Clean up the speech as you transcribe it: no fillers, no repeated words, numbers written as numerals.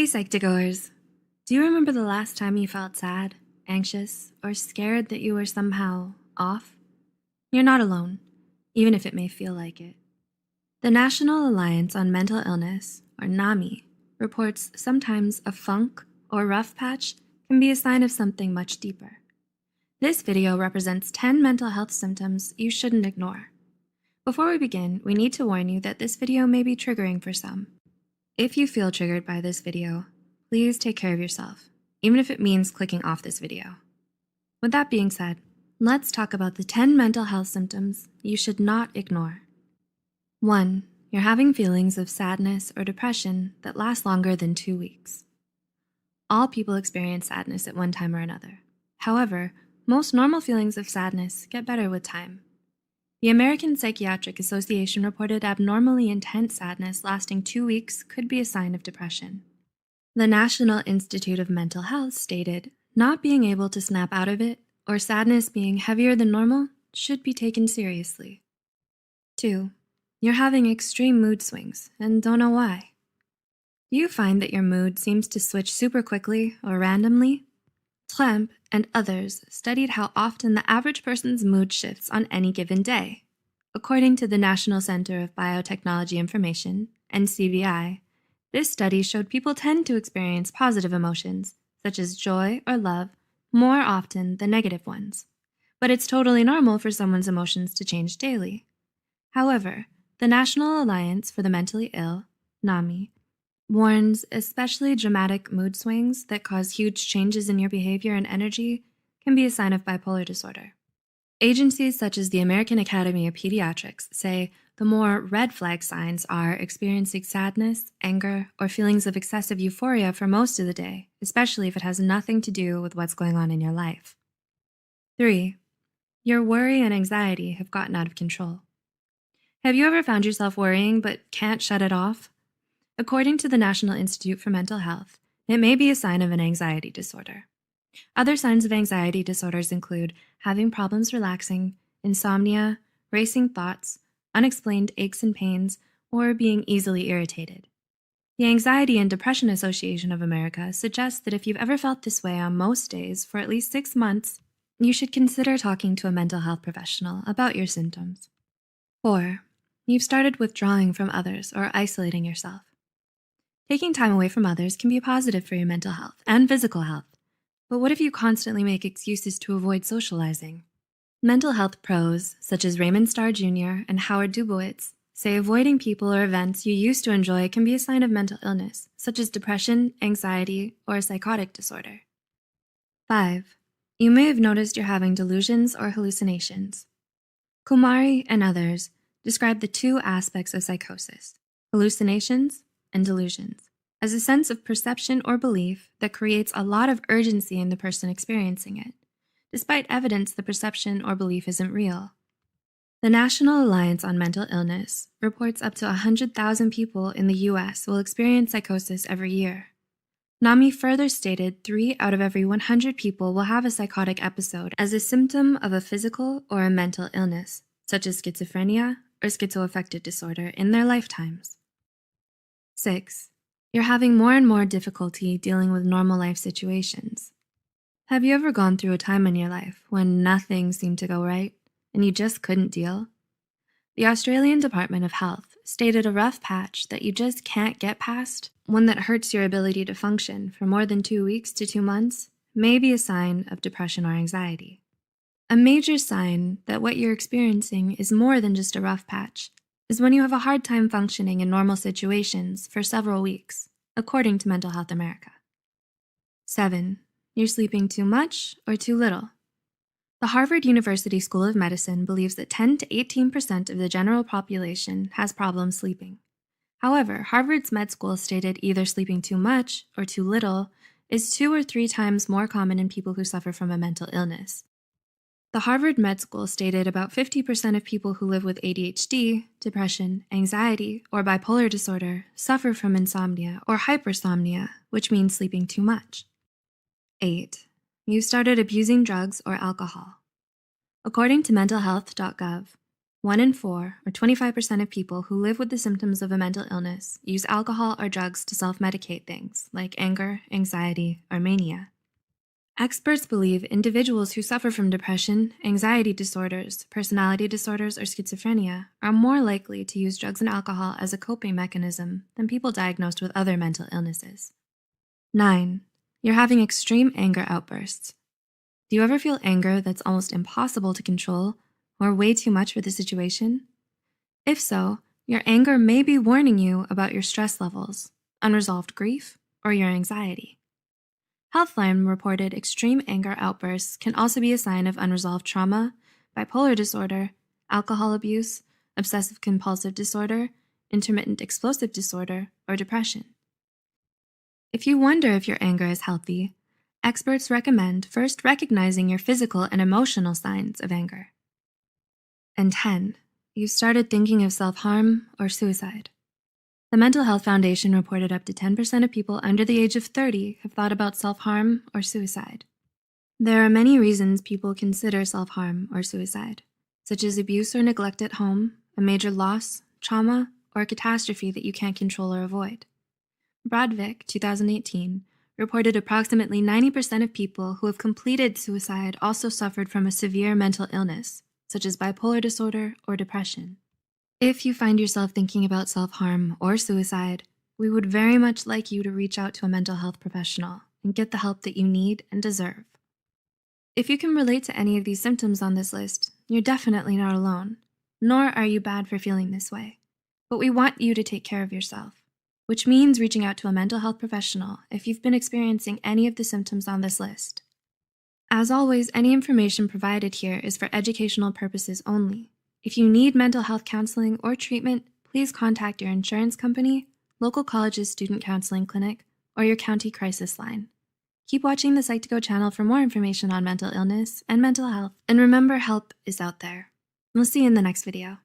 Psych2Goers. Do you remember the last time you felt sad, anxious, or scared that you were somehow off? You're not alone, even if it may feel like it. The National Alliance on Mental Illness, or NAMI, reports sometimes a funk or rough patch can be a sign of something much deeper. This video represents 10 mental health symptoms you shouldn't ignore. Before we begin, we need to warn you that this video may be triggering for some. If you feel triggered by this video, please take care of yourself, even if it means clicking off this video. With that being said, let's talk about the 10 mental health symptoms you should not ignore. 1. You're having feelings of sadness or depression that last longer than 2 weeks. All people experience sadness at one time or another. However, most normal feelings of sadness get better with time. The American Psychiatric Association reported abnormally intense sadness lasting 2 weeks could be a sign of depression. The National Institute of Mental Health stated, not being able to snap out of it or sadness being heavier than normal should be taken seriously. 2. You're having extreme mood swings and don't know why. Do you find that your mood seems to switch super quickly or randomly? Tlemp and others studied how often the average person's mood shifts on any given day. According to the National Center of Biotechnology Information, NCBI, this study showed people tend to experience positive emotions, such as joy or love, more often than negative ones. But it's totally normal for someone's emotions to change daily. However, the National Alliance for the Mentally Ill, NAMI, warns especially dramatic mood swings that cause huge changes in your behavior and energy can be a sign of bipolar disorder. Agencies such as the American Academy of Pediatrics say the more red flag signs are experiencing sadness, anger, or feelings of excessive euphoria for most of the day, especially if it has nothing to do with what's going on in your life. 3. Your worry and anxiety have gotten out of control. Have you ever found yourself worrying but can't shut it off? According to the National Institute for Mental Health, it may be a sign of an anxiety disorder. Other signs of anxiety disorders include having problems relaxing, insomnia, racing thoughts, unexplained aches and pains, or being easily irritated. The Anxiety and Depression Association of America suggests that if you've ever felt this way on most days for at least 6 months, you should consider talking to a mental health professional about your symptoms. 4. You've started withdrawing from others or isolating yourself. Taking time away from others can be positive for your mental health and physical health. But what if you constantly make excuses to avoid socializing? Mental health pros, such as Raymond Starr Jr. and Howard Dubowitz, say avoiding people or events you used to enjoy can be a sign of mental illness, such as depression, anxiety, or a psychotic disorder. 5. You may have noticed you're having delusions or hallucinations. Kumari and others describe the two aspects of psychosis, hallucinations and delusions, as a sense of perception or belief that creates a lot of urgency in the person experiencing it, despite evidence the perception or belief isn't real. The National Alliance on Mental Illness reports up to 100,000 people in the US will experience psychosis every year. NAMI further stated 3 out of every 100 people will have a psychotic episode as a symptom of a physical or a mental illness, such as schizophrenia or schizoaffective disorder, in their lifetimes. 6. You're having more and more difficulty dealing with normal life situations. Have you ever gone through a time in your life when nothing seemed to go right and you just couldn't deal? The Australian Department of Health stated a rough patch that you just can't get past, one that hurts your ability to function for more than 2 weeks to 2 months, may be a sign of depression or anxiety. A major sign that what you're experiencing is more than just a rough patch is when you have a hard time functioning in normal situations for several weeks, according to Mental Health America. 7. You're sleeping too much or too little. The Harvard University School of Medicine believes that 10 to 18% of the general population has problems sleeping. However, Harvard's med school stated either sleeping too much or too little is 2 or 3 times more common in people who suffer from a mental illness. The Harvard Med School stated about 50% of people who live with ADHD, depression, anxiety, or bipolar disorder suffer from insomnia or hypersomnia, which means sleeping too much. 8. You started abusing drugs or alcohol. According to mentalhealth.gov, 1 in 4, or 25% of people who live with the symptoms of a mental illness use alcohol or drugs to self-medicate things like anger, anxiety, or mania. Experts believe individuals who suffer from depression, anxiety disorders, personality disorders, or schizophrenia are more likely to use drugs and alcohol as a coping mechanism than people diagnosed with other mental illnesses. 9. You're having extreme anger outbursts. Do you ever feel anger that's almost impossible to control or way too much for the situation? If so, your anger may be warning you about your stress levels, unresolved grief, or your anxiety. Healthline reported extreme anger outbursts can also be a sign of unresolved trauma, bipolar disorder, alcohol abuse, obsessive compulsive disorder, intermittent explosive disorder, or depression. If you wonder if your anger is healthy, experts recommend first recognizing your physical and emotional signs of anger. And 10, you've started thinking of self-harm or suicide. The Mental Health Foundation reported up to 10% of people under the age of 30 have thought about self-harm or suicide. There are many reasons people consider self-harm or suicide, such as abuse or neglect at home, a major loss, trauma, or a catastrophe that you can't control or avoid. Brodvik, 2018, reported approximately 90% of people who have completed suicide also suffered from a severe mental illness, such as bipolar disorder or depression. If you find yourself thinking about self-harm or suicide, we would very much like you to reach out to a mental health professional and get the help that you need and deserve. If you can relate to any of these symptoms on this list, you're definitely not alone, nor are you bad for feeling this way. But we want you to take care of yourself, which means reaching out to a mental health professional if you've been experiencing any of the symptoms on this list. As always, any information provided here is for educational purposes only. If you need mental health counseling or treatment, please contact your insurance company, local college's student counseling clinic, or your county crisis line. Keep watching the Psych2Go channel for more information on mental illness and mental health, and remember, help is out there. We'll see you in the next video.